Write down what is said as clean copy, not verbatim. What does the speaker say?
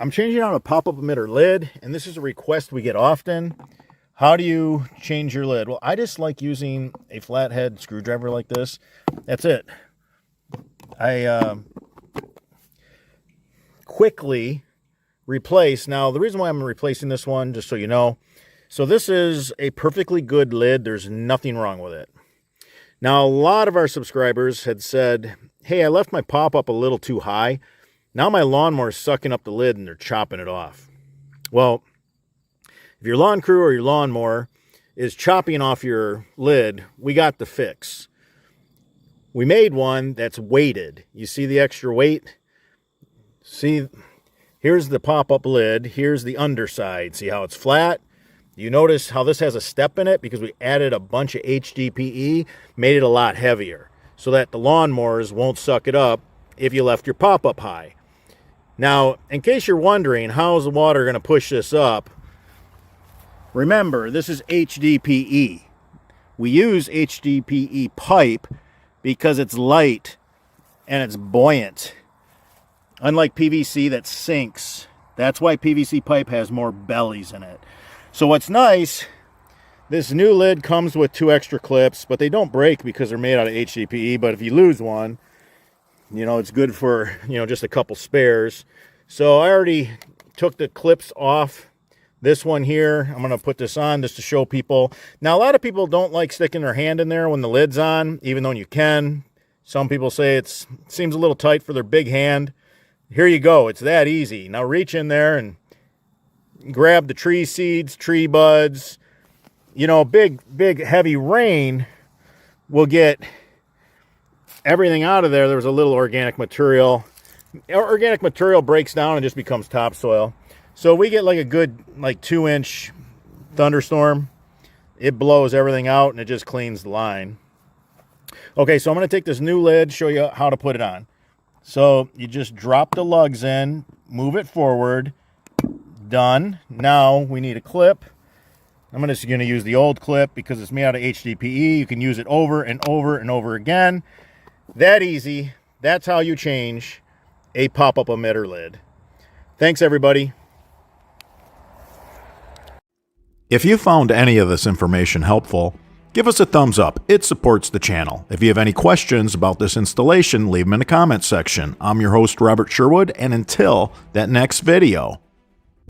I'm changing out a pop-up emitter lid, and this is a request we get often. How do you change your lid? Well, I just like using a flathead screwdriver like this. That's it. I quickly replace. Now, the reason why I'm replacing this one, just so you know, so this is a perfectly good lid. There's nothing wrong with it. Now, a lot of our subscribers had said, hey, I left my pop-up a little too high. Now my lawnmower's sucking up the lid and they're chopping it off. Well, if your lawn crew or your lawnmower is chopping off your lid, we got the fix. We made one that's weighted. You see the extra weight? See, here's the pop-up lid. Here's the underside. See how it's flat? You notice how this has a step in it because we added a bunch of HDPE, made it a lot heavier so that the lawnmowers won't suck it up if you left your pop-up high. Now, in case you're wondering, how's the water going to push this up? Remember, this is HDPE. We use HDPE pipe because it's light and it's buoyant. Unlike PVC that sinks. That's why PVC pipe has more bellies in it. So what's nice, this new lid comes with 2 extra clips, but they don't break because they're made out of HDPE. But if you lose one, you know, it's good for, you know, just a couple spares. So I already took the clips off this one here. I'm going to put this on just to show people. Now, a lot of people don't like sticking their hand in there when the lid's on, even though you can. Some people say it seems a little tight for their big hand. Here you go. It's that easy. Now reach in there and grab the tree seeds, tree buds. You know, big heavy rain will get everything out of there. There was a little organic material. Organic material breaks down and just becomes topsoil. So we get like a good 2-inch thunderstorm. It blows everything out and it just cleans the line. Okay, so I'm going to take this new lid, show you how to put it on. So you just drop the lugs in, move it forward. Done. Now we need a clip. I'm just going to use the old clip because it's made out of HDPE. You can use it over and over and over again. That easy. That's how you change a pop-up emitter lid. Thanks, everybody. If you found any of this information helpful, give us a thumbs up. It supports the channel. If you have any questions about this installation, leave them in the comments section. I'm your host, Robert Sherwood, and until that next video,